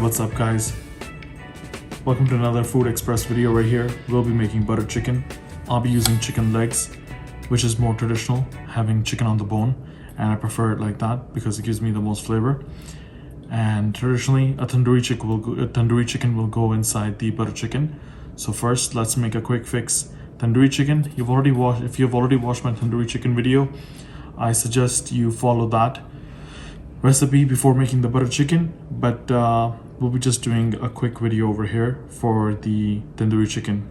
what's up guys? Welcome to another Food Express video right here. We'll be making butter chicken. I'll be using chicken legs, which is more traditional, having chicken on the bone, and I prefer it like that because it gives me the most flavor. And traditionally, a tandoori chicken will go inside the butter chicken. So first, let's make a quick fix. Tandoori chicken, if you've already watched my tandoori chicken video, I suggest you follow that recipe before making the butter chicken, but we'll be just doing a quick video over here for the tandoori chicken.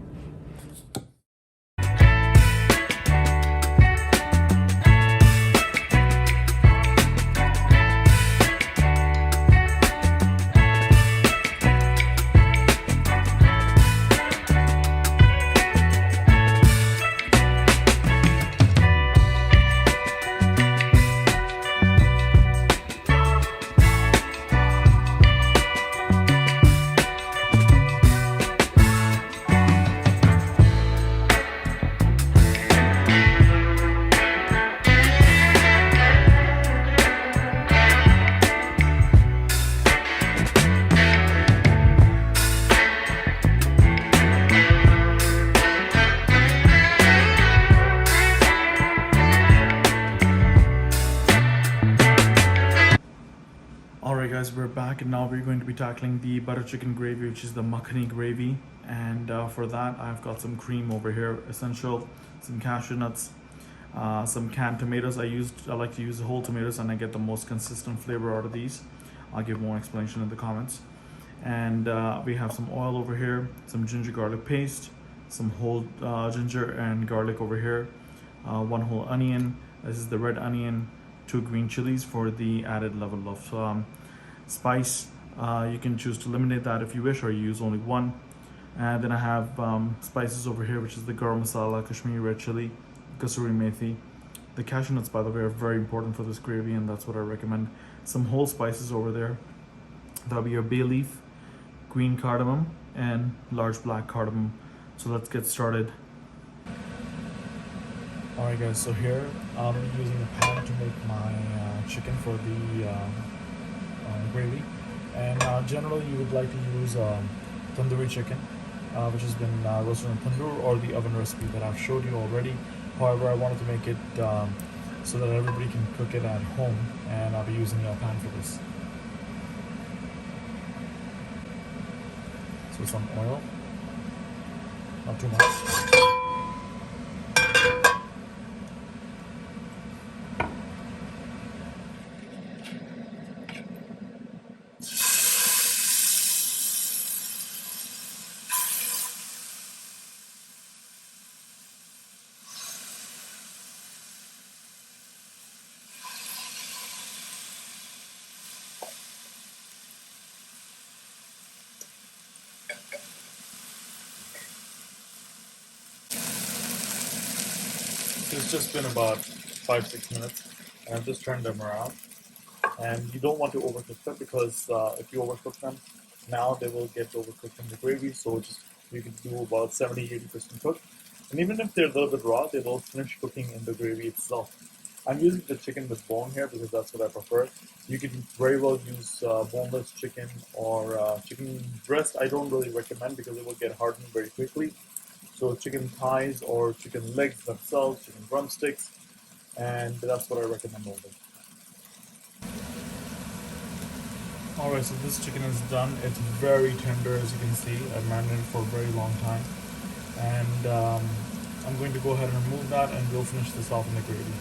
Alright guys, we're back and now we're going to be tackling the butter chicken gravy, which is the makhani gravy. And for that I've got some cream over here, essential, some cashew nuts, some canned tomatoes. I like to use the whole tomatoes and I get the most consistent flavor out of these. I'll give more explanation in the comments. And we have some oil over here, some ginger garlic paste, some whole ginger and garlic over here, one whole onion, this is the red onion, 2 green chilies for the added level of spice. You can choose to eliminate that if you wish, or you use only one. And then I have spices over here, which is the Garam Masala, Kashmiri red chili, Kasoori methi. The cashew nuts, by the way, are very important for this gravy, and that's what I recommend. Some whole spices over there. That'll be your bay leaf, green cardamom, and large black cardamom. So let's get started. Alright guys, so here I'll be using a pan to make my chicken for the gravy. And generally you would like to use tandoori chicken, which has been roasted on tandoor, or the oven recipe that I've showed you already. However, I wanted to make it so that everybody can cook it at home, and I'll be using a pan for this. So some oil, not too much. It's just been about 5-6 minutes, and I've just turned them around. And you don't want to overcook them, because if you overcook them now, they will get overcooked in the gravy. So you can do about 70-80% cooked. And even if they're a little bit raw, they will finish cooking in the gravy itself. I'm using the chicken with bone here because that's what I prefer. You can very well use boneless chicken or chicken breast. I don't really recommend because it will get hardened very quickly. So chicken thighs or chicken legs themselves, chicken drumsticks, and that's what I recommend only. Alright, so this chicken is done. It's very tender, as you can see. I've marinated for a very long time. And I'm going to go ahead and remove that, and we'll finish this off in the gravy.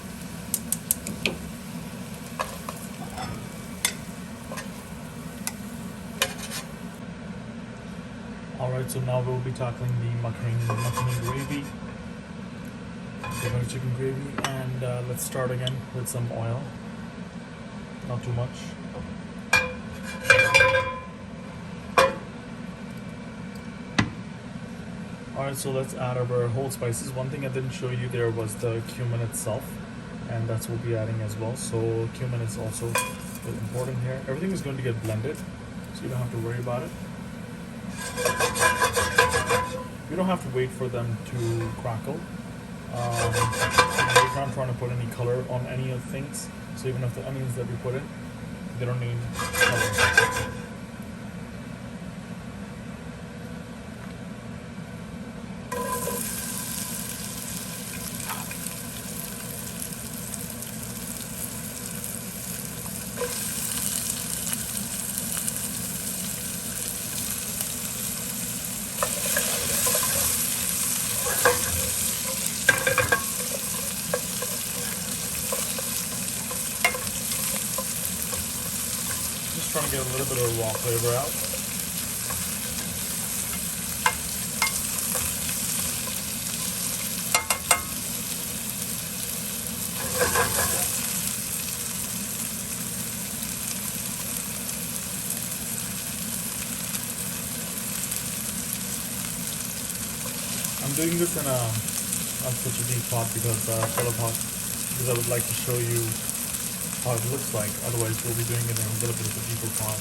Alright, so now we'll be tackling the makhani gravy, the butter chicken gravy, and let's start again with some oil, not too much. Alright, so let's add our whole spices. One thing I didn't show you there was the cumin itself, and that's what we'll be adding as well. So cumin is also important here. Everything is going to get blended, so you don't have to worry about it. You don't have to wait for them to crackle. We're not trying to put any color on any of the things, so even if the onions that we put in, they don't need color. just trying to get a little bit of raw flavor out. I'm doing this in not such a deep pot because shallow pot, because I would like to show you how it looks like. Otherwise, we'll be doing it in a little bit of a deeper pot.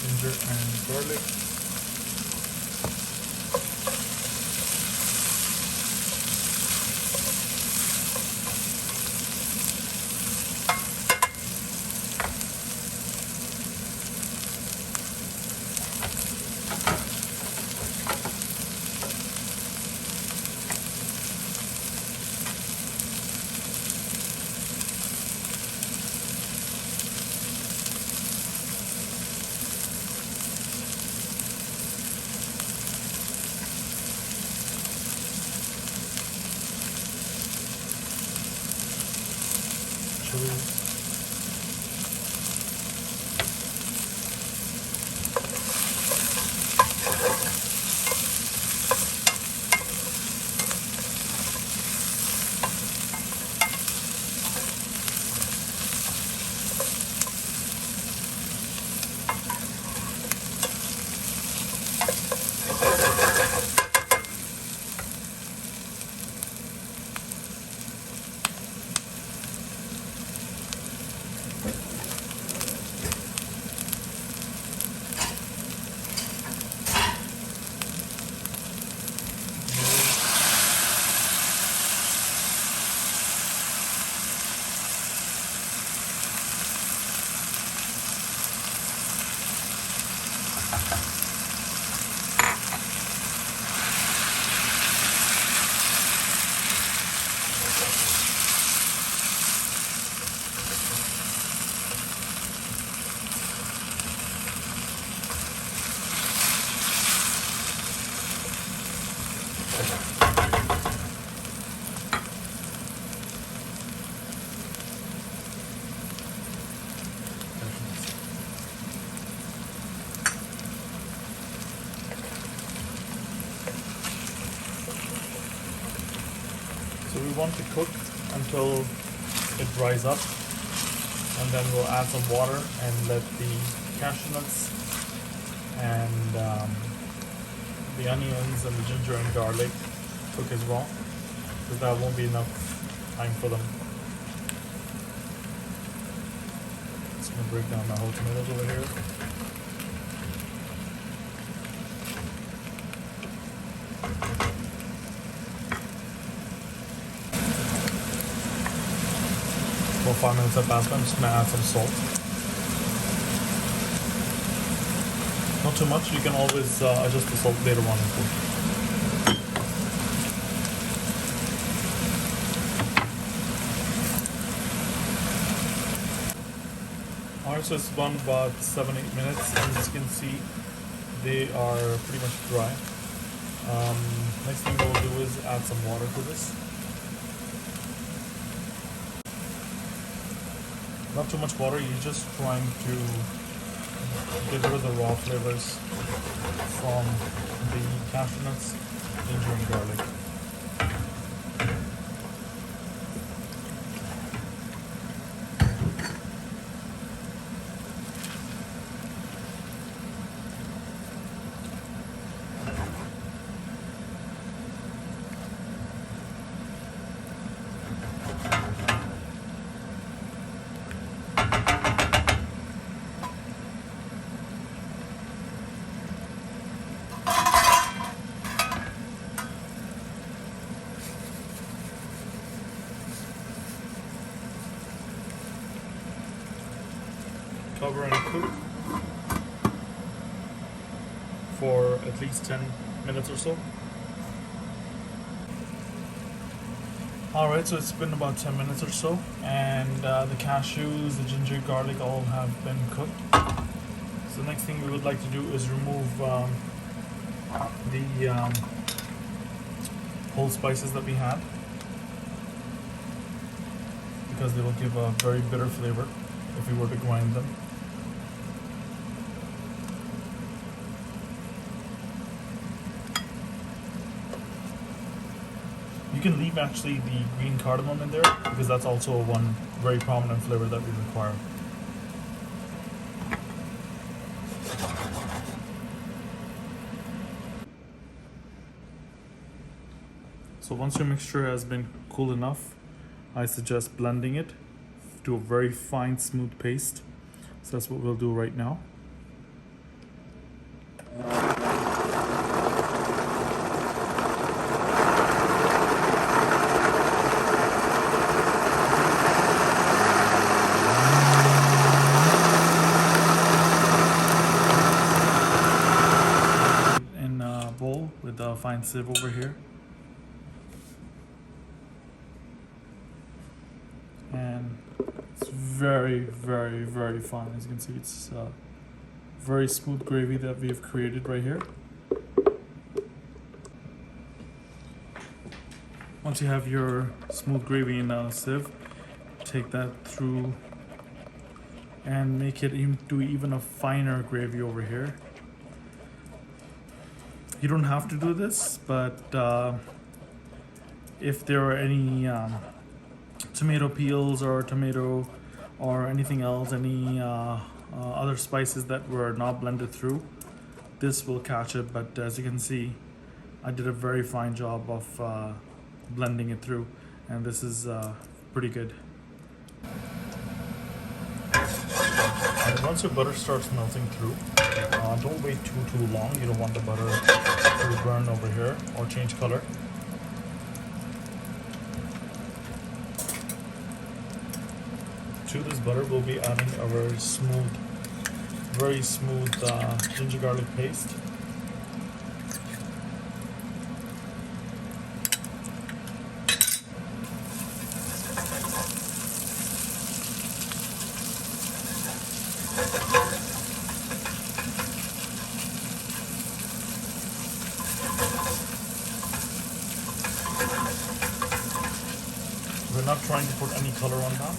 Ginger and garlic. So we want to cook until it dries up, and then we'll add some water and let the cashew nuts and the onions and the ginger and garlic cook as well, because that won't be enough time for them. Just gonna break down my whole tomatoes over here. Well, 5 minutes have passed. I'm just gonna add some salt. Not too much. You can always adjust the salt later on. Alright, so it's been about 7-8 minutes, and as you can see, they are pretty much dry. Next thing we'll do is add some water to this. Not too much water, you're just trying to get rid of the raw flavors from the cashew nuts, ginger and garlic. Cover and cook for at least 10 minutes or so. Alright, so it's been about 10 minutes or so, and the cashews, the ginger, garlic all have been cooked. So the next thing we would like to do is remove the whole spices that we had, because they will give a very bitter flavor if we were to grind them. You can leave actually the green cardamom in there, because that's also one very prominent flavor that we require. So once your mixture has been cool enough, I suggest blending it to a very fine, smooth paste. So that's what we'll do right now. In a bowl with a fine sieve over here. And it's very, very, very fine. As you can see, it's very smooth gravy that we have created right here. Once you have your smooth gravy in a sieve, take that through and make it into even a finer gravy over here. You don't have to do this, but if there are any tomato peels or tomato or anything else, any other spices that were not blended through, this will catch it. But as you can see, I did a very fine job of blending it through, and this is pretty good. And once your butter starts melting through, don't wait too long. You don't want the butter to burn over here or change color. To this butter, we'll be adding our very smooth ginger garlic paste. We're not trying to put any color on that.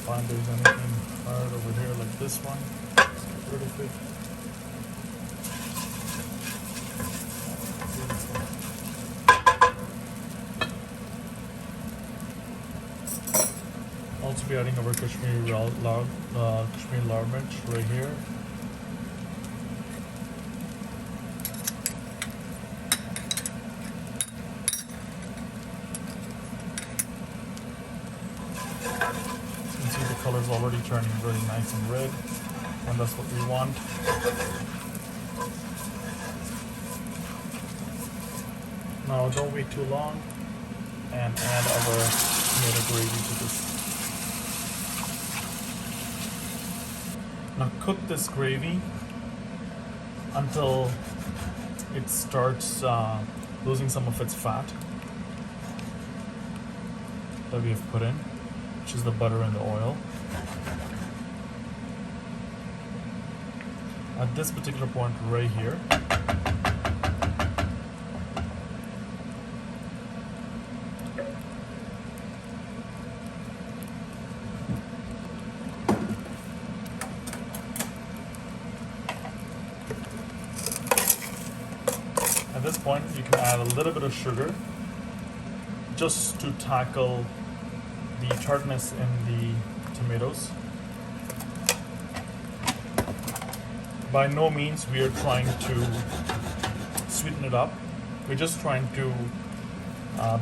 Find there's anything hard over here like this one. Get rid of it. Also be adding our Kashmiri Lal mirch right here. The color is already turning really nice and red, and that's what we want. Now don't wait too long and add our tomato gravy to this. Now cook this gravy until it starts losing some of its fat that we have put in, which is the butter and the oil. At this particular point right here, you can add a little bit of sugar just to tackle the tartness in the tomatoes. By no means we are trying to sweeten it up. We're just trying to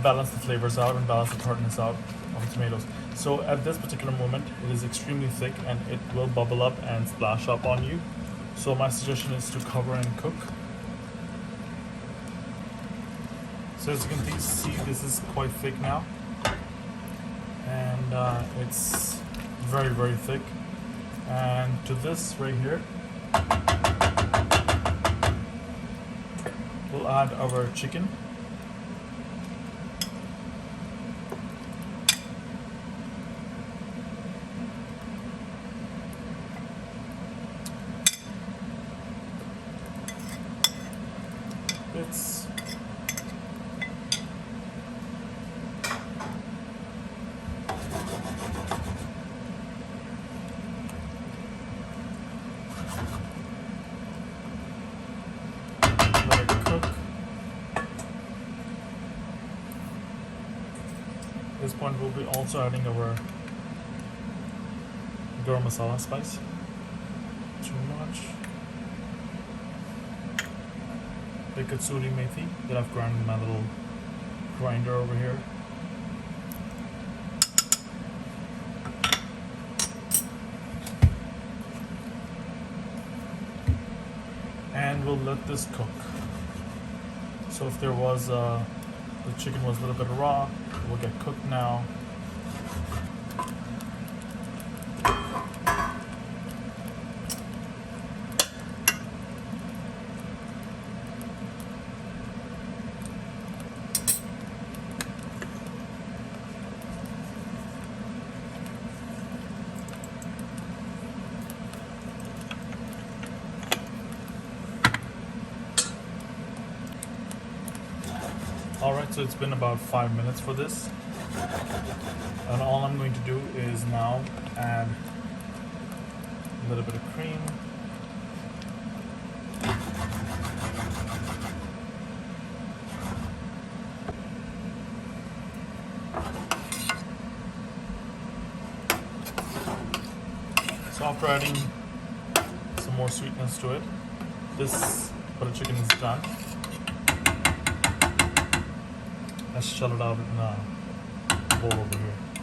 balance the flavors out and balance the tartness out of the tomatoes. So at this particular moment, it is extremely thick and it will bubble up and splash up on you. So my suggestion is to cover and cook. So as you can see, this is quite thick now, and it's very, very thick. And to this right here, we'll add our chicken. this point, we'll be also adding our Garam Masala spice. Too much. The Kasoori methi that I've ground in my little grinder over here. And we'll let this cook. So if there was the chicken was a little bit raw, it will get cooked now. Alright, so it's been about 5 minutes for this. And all I'm going to do is now add a little bit of cream. So after adding some more sweetness to it, this butter chicken is done. Let's shut it out in a bowl over here.